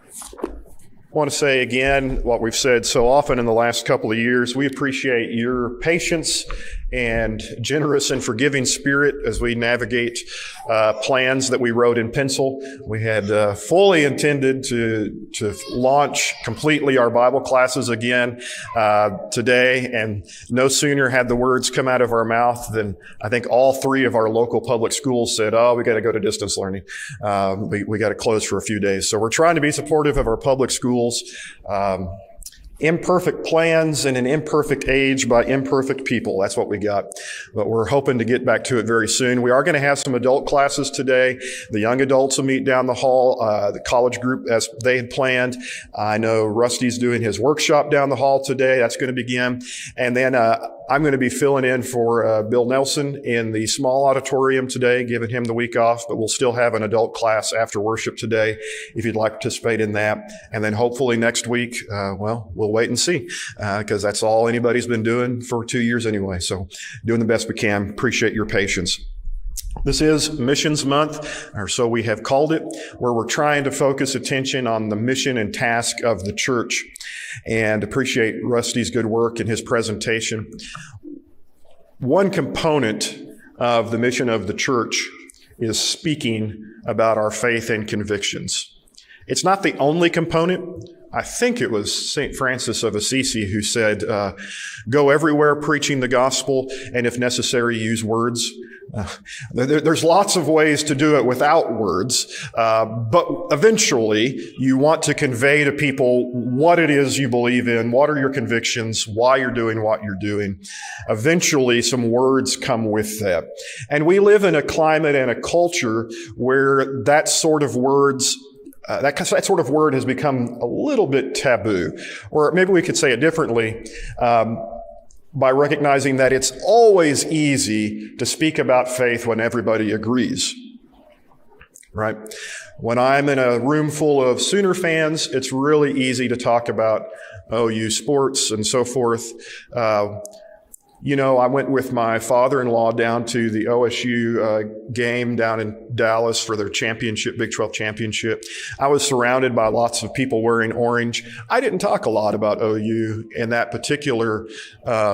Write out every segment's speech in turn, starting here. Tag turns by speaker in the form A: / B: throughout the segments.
A: I want to say again what we've said so often in the last couple of years. We appreciate your patience and generous and forgiving spirit as we navigate plans that we wrote in pencil. We had fully intended to launch completely our Bible classes again today, and no sooner had the words come out of our mouth than I think all three of our local public schools said, "Oh, we got to go to distance learning. We got to close for a few days." So we're trying to be supportive of our public schools. Imperfect plans in an imperfect age by imperfect people. That's what we got. But we're hoping to get back to it very soon. We are going to have some adult classes today. The young adults will meet down the hall, the college group as they had planned. I know Rusty's doing his workshop down the hall today. That's going to begin. And then I'm going to be filling in for Bill Nelson in the small auditorium today, giving him the week off, but we'll still have an adult class after worship today if you'd like to participate in that. And then hopefully next week, we'll wait and see, because that's all anybody's been doing for 2 years anyway. So doing the best we can. Appreciate your patience. This is Missions Month, or so we have called it, where we're trying to focus attention on the mission and task of the church, and appreciate Rusty's good work in his presentation. One component of the mission of the church is speaking about our faith and convictions. It's not the only component. I think it was St. Francis of Assisi who said, go everywhere preaching the gospel, and if necessary, use words. There's lots of ways to do it without words, but eventually you want to convey to people what it is you believe in, what are your convictions, why you're doing what you're doing. Eventually some words come with that. And we live in a climate and a culture where that sort of words that sort of word has become a little bit taboo. Or maybe we could say it differently, by recognizing that it's always easy to speak about faith when everybody agrees, right? When I'm in a room full of Sooner fans, it's really easy to talk about OU sports and so forth. I went with my father-in-law down to the OSU game down in Dallas for their championship, Big 12 championship. I was surrounded by lots of people wearing orange. I didn't talk a lot about OU in that particular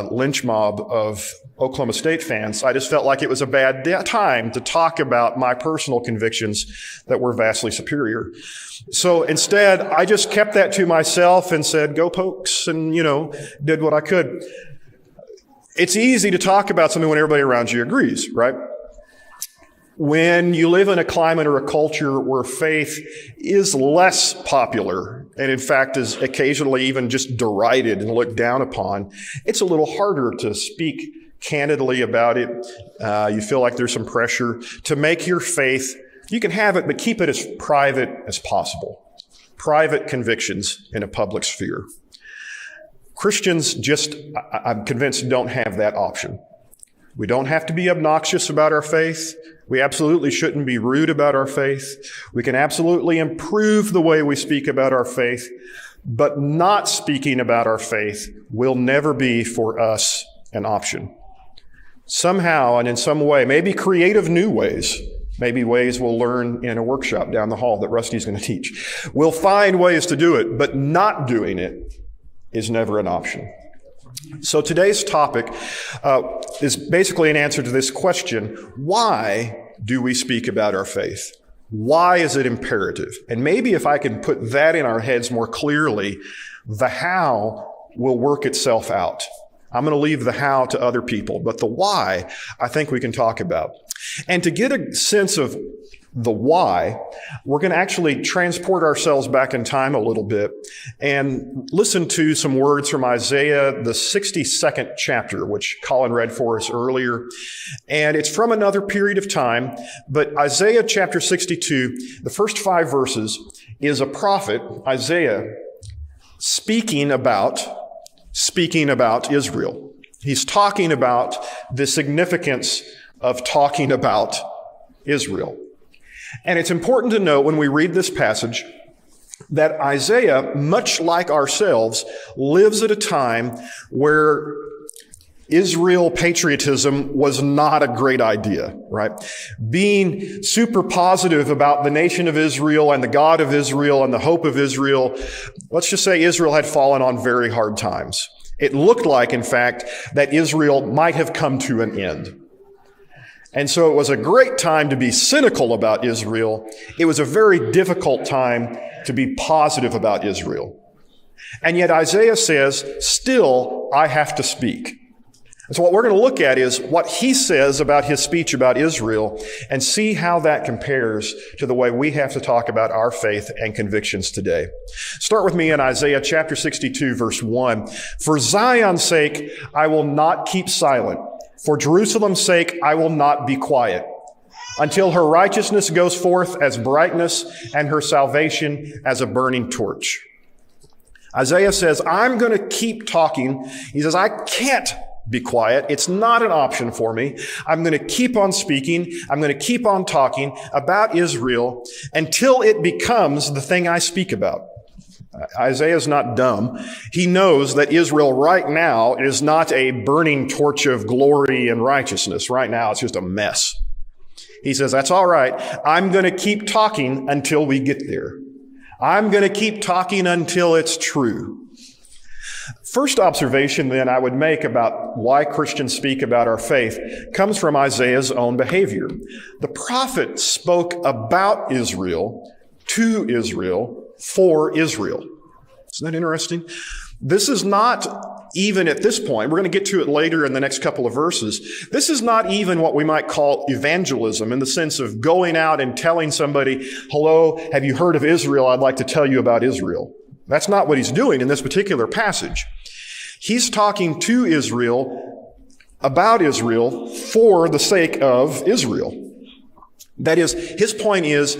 A: lynch mob of Oklahoma State fans. I just felt like it was a bad time to talk about my personal convictions that were vastly superior. So instead, I just kept that to myself and said, go Pokes, and, did what I could. It's easy to talk about something when everybody around you agrees, right? When you live in a climate or a culture where faith is less popular, and in fact is occasionally even just derided and looked down upon, it's a little harder to speak candidly about it. You feel like there's some pressure to make your faith, you can have it, but keep it as private as possible. Private convictions in a public sphere. Christians I'm convinced, don't have that option. We don't have to be obnoxious about our faith. We absolutely shouldn't be rude about our faith. We can absolutely improve the way we speak about our faith, but not speaking about our faith will never be for us an option. Somehow and in some way, maybe creative new ways, maybe ways we'll learn in a workshop down the hall that Rusty's going to teach. We'll find ways to do it, but not doing it is never an option. So today's topic is basically an answer to this question: why do we speak about our faith? Why is it imperative? And maybe if I can put that in our heads more clearly, the how will work itself out. I'm going to leave the how to other people, but the why I think we can talk about. And to get a sense of the why, we're going to actually transport ourselves back in time a little bit and listen to some words from Isaiah, the 62nd chapter, which Colin read for us earlier. And it's from another period of time, but Isaiah chapter 62, the first 5 verses, is a prophet, Isaiah, speaking about Israel. He's talking about the significance of talking about Israel. And it's important to note when we read this passage that Isaiah, much like ourselves, lives at a time where Israel patriotism was not a great idea, right? Being super positive about the nation of Israel and the God of Israel and the hope of Israel, let's just say Israel had fallen on very hard times. It looked like, in fact, that Israel might have come to an end. And so it was a great time to be cynical about Israel. It was a very difficult time to be positive about Israel. And yet Isaiah says, still, I have to speak. And so what we're going to look at is what he says about his speech about Israel and see how that compares to the way we have to talk about our faith and convictions today. Start with me in Isaiah chapter 62, verse 1. For Zion's sake, I will not keep silent. For Jerusalem's sake, I will not be quiet, until her righteousness goes forth as brightness and her salvation as a burning torch. Isaiah says, I'm going to keep talking. He says, I can't be quiet. It's not an option for me. I'm going to keep on speaking. I'm going to keep on talking about Israel until it becomes the thing I speak about. Isaiah's not dumb. He knows that Israel right now is not a burning torch of glory and righteousness. Right now, it's just a mess. He says, that's all right. I'm going to keep talking until we get there. I'm going to keep talking until it's true. First observation then I would make about why Christians speak about our faith comes from Isaiah's own behavior. The prophet spoke about Israel, to Israel, for Israel. Isn't that interesting? This is not even at this point, we're going to get to it later in the next couple of verses, this is not even what we might call evangelism in the sense of going out and telling somebody, hello, have you heard of Israel? I'd like to tell you about Israel. That's not what he's doing in this particular passage. He's talking to Israel, about Israel, for the sake of Israel. That is, his point is,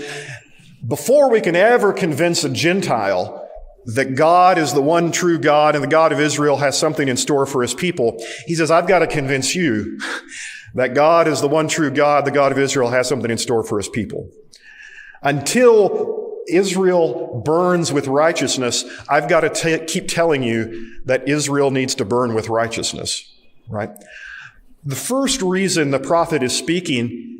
A: before we can ever convince a Gentile that God is the one true God and the God of Israel has something in store for his people, he says, I've got to convince you that God is the one true God, the God of Israel has something in store for his people. Until Israel burns with righteousness, I've got to keep telling you that Israel needs to burn with righteousness, right? The first reason the prophet is speaking,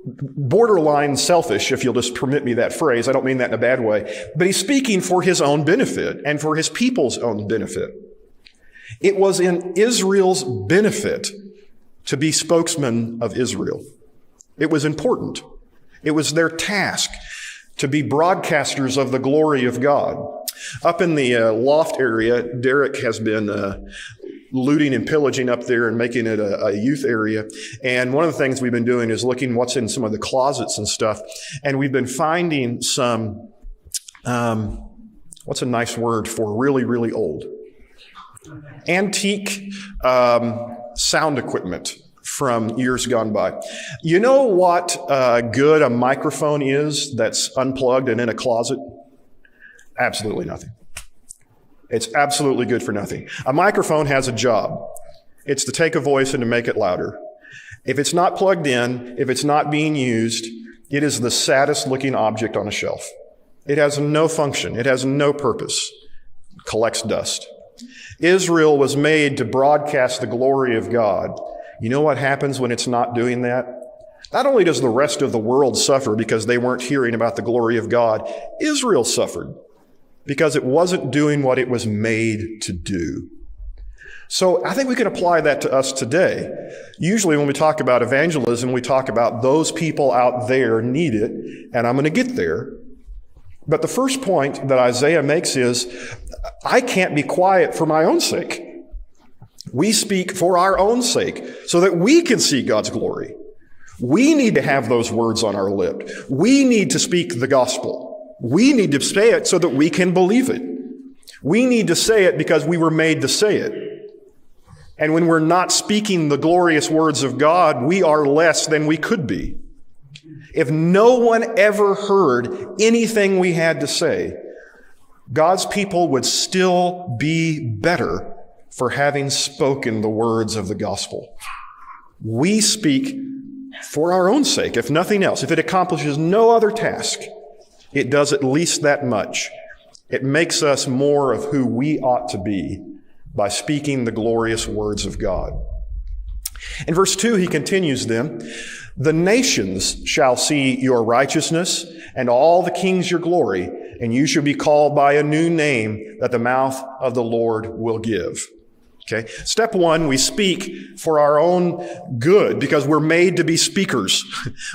A: borderline selfish, if you'll just permit me that phrase, I don't mean that in a bad way, but he's speaking for his own benefit and for his people's own benefit. It was in Israel's benefit to be spokesman of Israel. It was important. It was their task to be broadcasters of the glory of God. Up in the loft area, Derek has been looting and pillaging up there and making it a youth area. And one of the things we've been doing is looking what's in some of the closets and stuff. And we've been finding some, what's a nice word for really, really old? Antique sound equipment from years gone by. You know what good a microphone is that's unplugged and in a closet? Absolutely nothing. It's absolutely good for nothing. A microphone has a job. It's to take a voice and to make it louder. If it's not plugged in, if it's not being used, it is the saddest looking object on a shelf. It has no function. It has no purpose. It collects dust. Israel was made to broadcast the glory of God. You know what happens when it's not doing that? Not only does the rest of the world suffer because they weren't hearing about the glory of God, Israel suffered because it wasn't doing what it was made to do. So I think we can apply that to us today. Usually when we talk about evangelism, we talk about those people out there need it, and I'm going to get there. But the first point that Isaiah makes is, I can't be quiet for my own sake. We speak for our own sake so that we can see God's glory. We need to have those words on our lip. We need to speak the gospel. We need to say it so that we can believe it. We need to say it because we were made to say it. And when we're not speaking the glorious words of God, we are less than we could be. If no one ever heard anything we had to say, God's people would still be better for having spoken the words of the gospel. We speak for our own sake, if nothing else. If it accomplishes no other task, it does at least that much. It makes us more of who we ought to be by speaking the glorious words of God. In verse 2, he continues then, the nations shall see your righteousness, and all the kings your glory, and you shall be called by a new name that the mouth of the Lord will give. Okay. Step one, we speak for our own good because we're made to be speakers.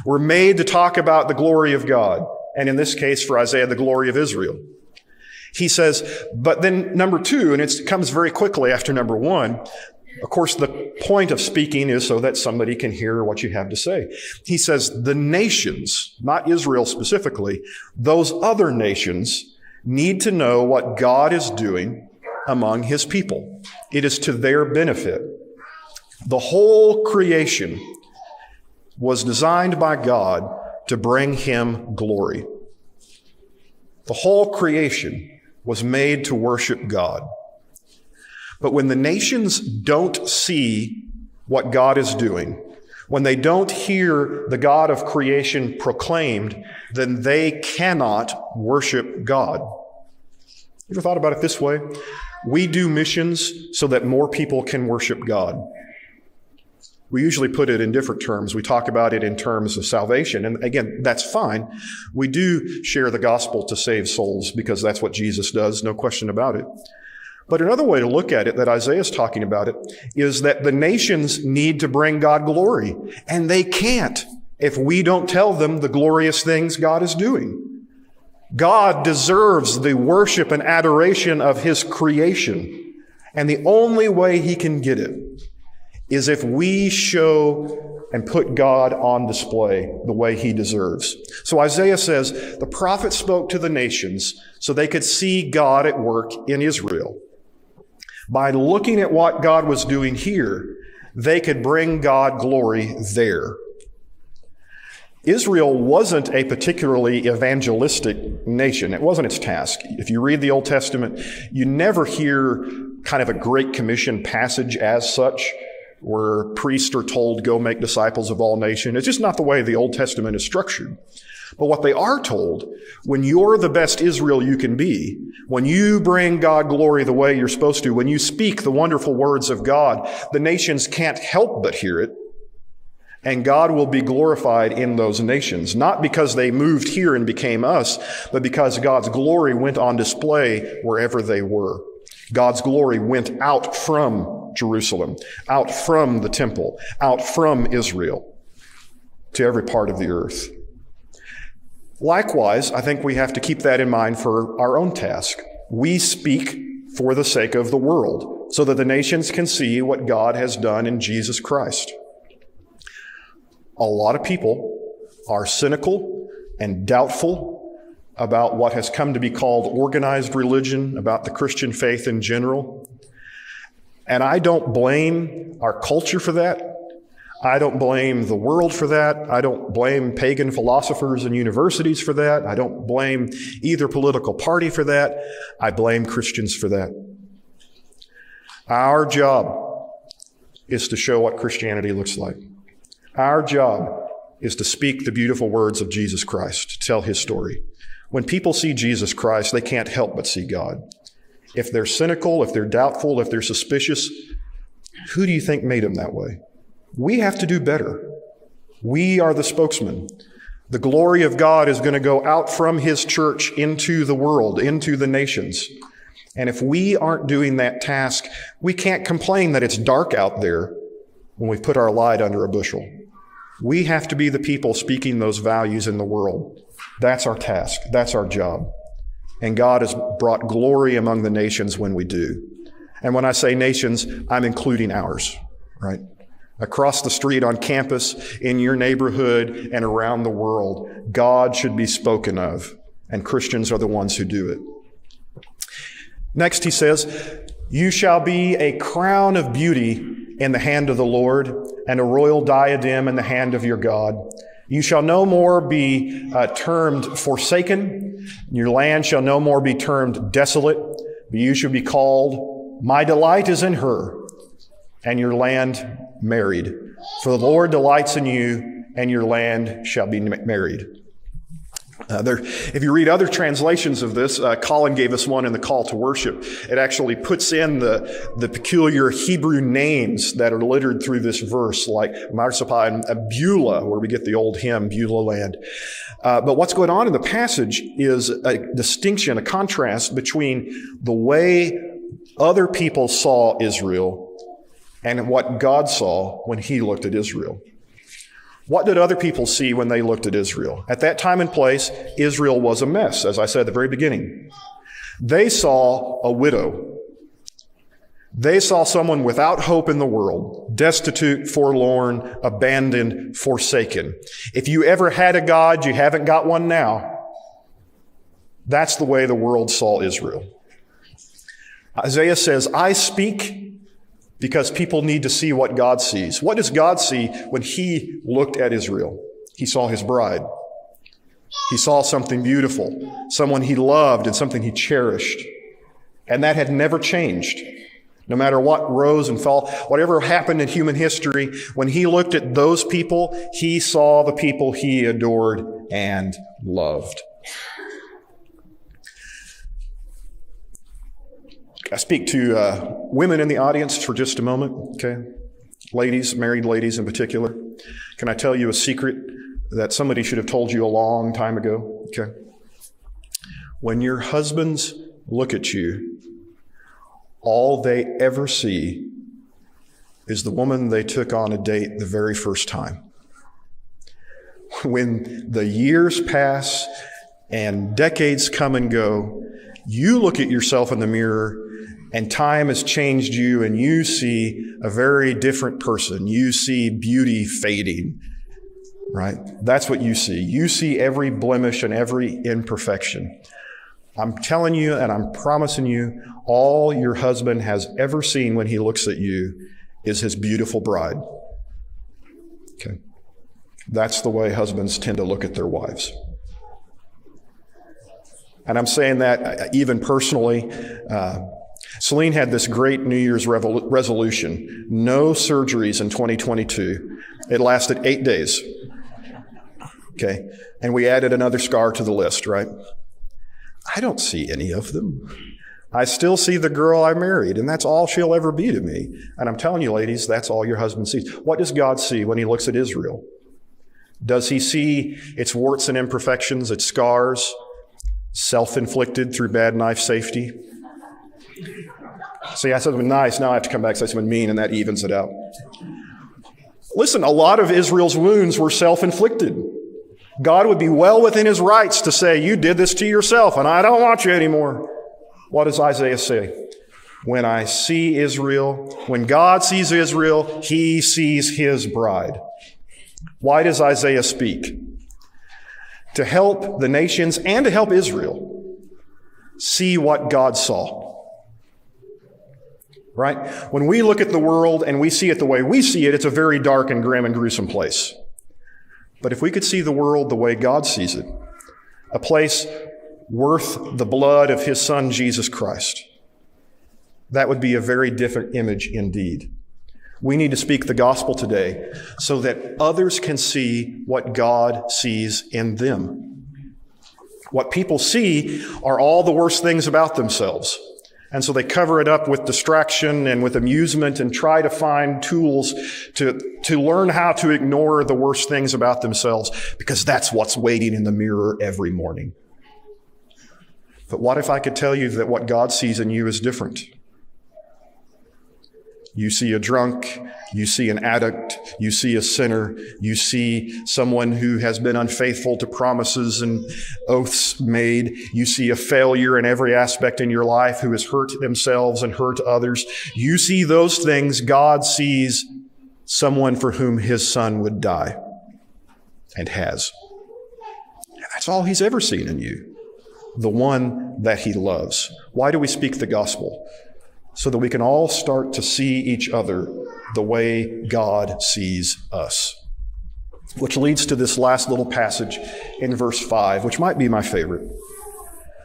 A: We're made to talk about the glory of God. And in this case, for Isaiah, the glory of Israel. He says, but then number two, and it comes very quickly after number one, of course, the point of speaking is so that somebody can hear what you have to say. He says the nations, not Israel specifically, those other nations need to know what God is doing among his people. It is to their benefit. The whole creation was designed by God to bring him glory. The whole creation was made to worship God. But when the nations don't see what God is doing, when they don't hear the God of creation proclaimed, then they cannot worship God. You ever thought about it this way? We do missions so that more people can worship God. We usually put it in different terms. We talk about it in terms of salvation. And again, that's fine. We do share the gospel to save souls because that's what Jesus does, no question about it. But another way to look at it that Isaiah is talking about it is that the nations need to bring God glory. And they can't if we don't tell them the glorious things God is doing. God deserves the worship and adoration of his creation. And the only way he can get it is if we show and put God on display the way he deserves. So Isaiah says the prophet spoke to the nations so they could see God at work in Israel. By looking at what God was doing here, they could bring God glory there. Israel wasn't a particularly evangelistic nation. It wasn't its task. If you read the Old Testament, you never hear kind of a Great Commission passage as such, where priests are told, go make disciples of all nations. It's just not the way the Old Testament is structured. But what they are told, when you're the best Israel you can be, when you bring God glory the way you're supposed to, when you speak the wonderful words of God, the nations can't help but hear it. And God will be glorified in those nations, not because they moved here and became us, but because God's glory went on display wherever they were. God's glory went out from Jerusalem, out from the temple, out from Israel to every part of the earth. Likewise, I think we have to keep that in mind for our own task. We speak for the sake of the world, so that the nations can see what God has done in Jesus Christ. A lot of people are cynical and doubtful about what has come to be called organized religion, about the Christian faith in general. And I don't blame our culture for that. I don't blame the world for that. I don't blame pagan philosophers and universities for that. I don't blame either political party for that. I blame Christians for that. Our job is to show what Christianity looks like. Our job is to speak the beautiful words of Jesus Christ, to tell his story. When people see Jesus Christ, they can't help but see God. If they're cynical, if they're doubtful, if they're suspicious, who do you think made them that way? We have to do better. We are the spokesman. The glory of God is going to go out from his church into the world, into the nations. And if we aren't doing that task, we can't complain that it's dark out there when we put our light under a bushel. We have to be the people speaking those values in the world. That's our task. That's our job. And God has brought glory among the nations when we do. And when I say nations, I'm including ours, right? Across the street, on campus, in your neighborhood, and around the world, God should be spoken of, and Christians are the ones who do it. Next, he says, you shall be a crown of beauty in the hand of the Lord, and a royal diadem in the hand of your God. You shall no more be termed forsaken. Your land shall no more be termed desolate, but you shall be called, my delight is in her, and your land married. For the Lord delights in you, and your land shall be married. If you read other translations of this, Colin gave us one in the call to worship. It actually puts in the peculiar Hebrew names that are littered through this verse, like Marsapah and Beulah, where we get the old hymn, Beulah land. But what's going on in the passage is a distinction, a contrast between the way other people saw Israel and what God saw when he looked at Israel. What did other people see when they looked at Israel? At that time and place, Israel was a mess, as I said at the very beginning. They saw a widow. They saw someone without hope in the world, destitute, forlorn, abandoned, forsaken. If you ever had a God, you haven't got one now. That's the way the world saw Israel. Isaiah says, I speak because people need to see what God sees. What does God see when he looked at Israel? He saw his bride. He saw something beautiful, someone he loved and something he cherished. And that had never changed. No matter what rose and fell, whatever happened in human history, when he looked at those people, he saw the people he adored and loved. I speak to women in the audience for just a moment, okay? Ladies, married ladies in particular. Can I tell you a secret that somebody should have told you a long time ago, okay? When your husbands look at you, all they ever see is the woman they took on a date the very first time. When the years pass and decades come and go, you look at yourself in the mirror and time has changed you and you see a very different person. You see beauty fading, right? That's what you see. You see every blemish and every imperfection. I'm telling you and I'm promising you, all your husband has ever seen when he looks at you is his beautiful bride. Okay. That's the way husbands tend to look at their wives. And I'm saying that even personally. Celine had this great New Year's resolution. No surgeries in 2022. It lasted 8 days. Okay. And we added another scar to the list, right? I don't see any of them. I still see the girl I married, and that's all she'll ever be to me. And I'm telling you, ladies, that's all your husband sees. What does God see when he looks at Israel? Does he see its warts and imperfections, its scars, self-inflicted through bad knife safety? See, I said something nice, now I have to come back and say something mean, and that evens it out. Listen, a lot of Israel's wounds were self-inflicted. God would be well within his rights to say, you did this to yourself, and I don't want you anymore. What does Isaiah say? When I see Israel, when God sees Israel, he sees his bride. Why does Isaiah speak? To help the nations and to help Israel see what God saw. Right? When we look at the world and we see it the way we see it, it's a very dark and grim and gruesome place. But if we could see the world the way God sees it, a place worth the blood of his son, Jesus Christ, that would be a very different image indeed. We need to speak the gospel today so that others can see what God sees in them. What people see are all the worst things about themselves. And so they cover it up with distraction and with amusement and try to find tools to learn how to ignore the worst things about themselves, because that's what's waiting in the mirror every morning. But what if I could tell you that what God sees in you is different? You see a drunk, you see an addict, you see a sinner, you see someone who has been unfaithful to promises and oaths made. You see a failure in every aspect in your life who has hurt themselves and hurt others. You see those things. God sees someone for whom his son would die and has. And that's all he's ever seen in you, the one that he loves. Why do we speak the gospel? So that we can all start to see each other the way God sees us. Which leads to this last little passage in verse 5, which might be my favorite.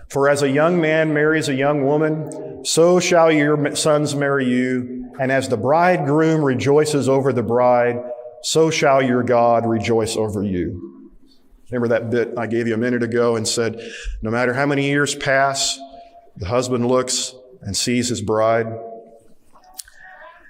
A: For as a young man marries a young woman, so shall your sons marry you. And as the bridegroom rejoices over the bride, so shall your God rejoice over you. Remember that bit I gave you a minute ago and said, no matter how many years pass, the husband looks and sees his bride.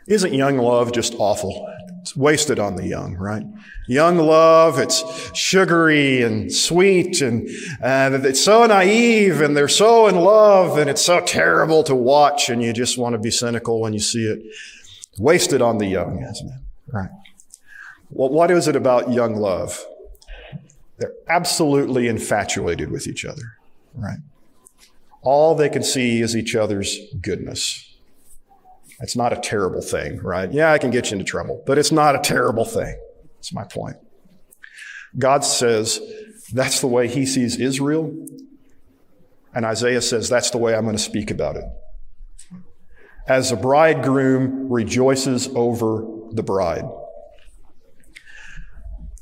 A: Isn't young love just awful? It's wasted on the young, right? Young love, it's sugary and sweet, and it's so naive, and they're so in love, and it's so terrible to watch, and you just want to be cynical when you see it. Wasted on the young, isn't it? Right. Well, what is it about young love? They're absolutely infatuated with each other, right? All they can see is each other's goodness. It's not a terrible thing, right? Yeah, I can get you into trouble, but it's not a terrible thing. That's my point. God says that's the way he sees Israel, and Isaiah says that's the way I'm going to speak about it. As a bridegroom rejoices over the bride.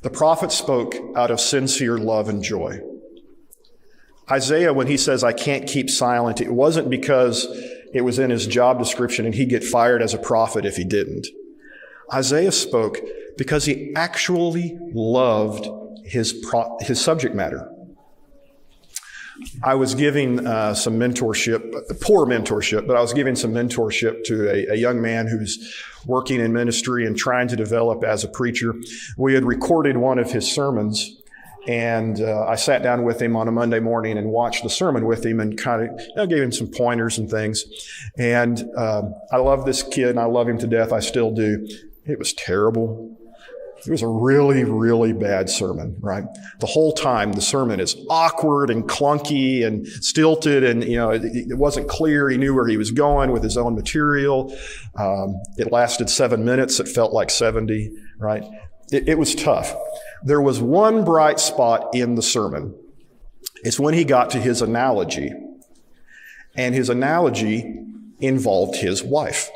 A: The prophet spoke out of sincere love and joy. Isaiah, when he says, I can't keep silent, it wasn't because it was in his job description and he'd get fired as a prophet if he didn't. Isaiah spoke because he actually loved his subject matter. I was giving some mentorship, poor mentorship, but I was giving some mentorship to a young man who's working in ministry and trying to develop as a preacher. We had recorded one of his sermons, and I sat down with him on a Monday morning and watched the sermon with him and kind of gave him some pointers and things. And I love this kid, and I love him to death. I still do. It was terrible. It was a really, really bad sermon, right? The whole time, the sermon is awkward and clunky and stilted, and, it wasn't clear. He knew where he was going with his own material. It lasted 7 minutes. It felt like 70, right? It was tough. There was one bright spot in the sermon. It's when he got to his analogy, and his analogy involved his wife.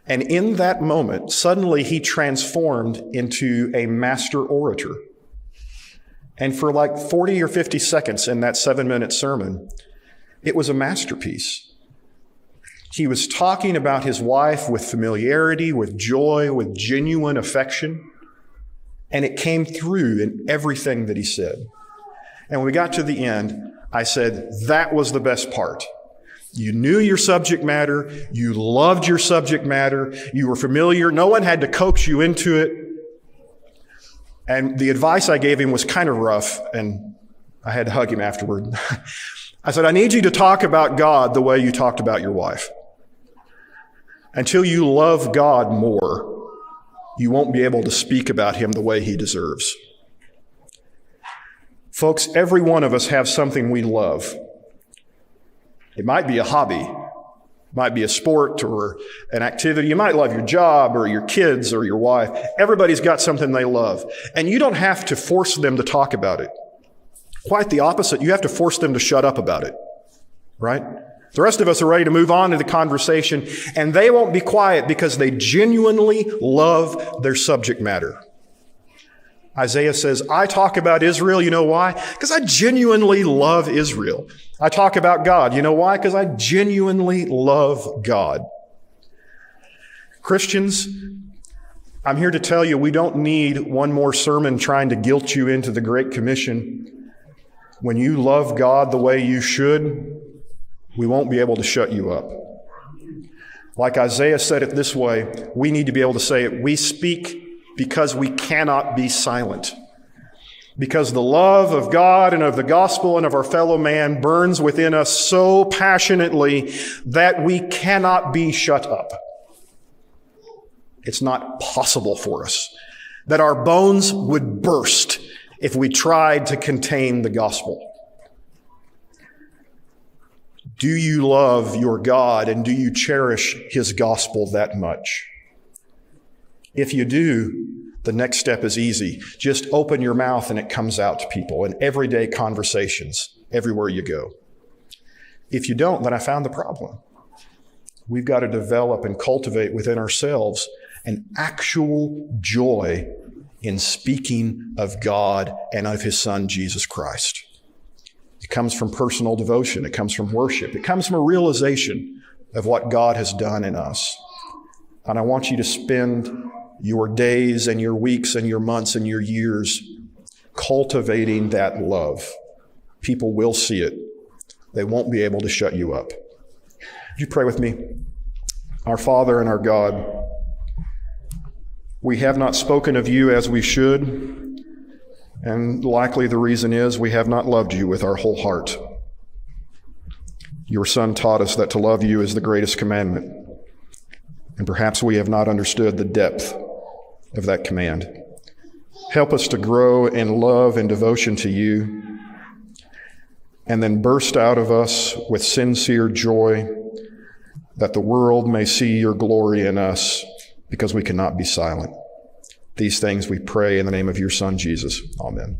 A: And in that moment, suddenly he transformed into a master orator. And for like 40 or 50 seconds in that 7-minute sermon, it was a masterpiece. He was talking about his wife with familiarity, with joy, with genuine affection. And it came through in everything that he said. And when we got to the end, I said, that was the best part. You knew your subject matter. You loved your subject matter. You were familiar. No one had to coax you into it. And the advice I gave him was kind of rough, and I had to hug him afterward. I said, I need you to talk about God the way you talked about your wife. Until you love God more, you won't be able to speak about him the way he deserves. Folks, every one of us have something we love. It might be a hobby, it might be a sport or an activity. You might love your job or your kids or your wife. Everybody's got something they love. And you don't have to force them to talk about it. Quite the opposite. You have to force them to shut up about it, right? The rest of us are ready to move on to the conversation, and they won't be quiet because they genuinely love their subject matter. Isaiah says, I talk about Israel, you know why? Because I genuinely love Israel. I talk about God, you know why? Because I genuinely love God. Christians, I'm here to tell you we don't need one more sermon trying to guilt you into the Great Commission. When you love God the way you should, we won't be able to shut you up. Like Isaiah said it this way, we need to be able to say it. We speak because we cannot be silent. Because the love of God and of the gospel and of our fellow man burns within us so passionately that we cannot be shut up. It's not possible for us. That our bones would burst if we tried to contain the gospel. Do you love your God, and do you cherish his gospel that much? If you do, the next step is easy. Just open your mouth and it comes out to people in everyday conversations, everywhere you go. If you don't, then I found the problem. We've got to develop and cultivate within ourselves an actual joy in speaking of God and of his Son, Jesus Christ. It comes from personal devotion. It comes from worship. It comes from a realization of what God has done in us. And I want you to spend your days and your weeks and your months and your years cultivating that love. People will see it. They won't be able to shut you up. Would you pray with me? Our Father and our God, we have not spoken of you as we should, and likely the reason is we have not loved you with our whole heart. Your Son taught us that to love you is the greatest commandment, and perhaps we have not understood the depth of that command. Help us to grow in love and devotion to you, and then burst out of us with sincere joy that the world may see your glory in us because we cannot be silent. These things we pray in the name of your Son, Jesus. Amen.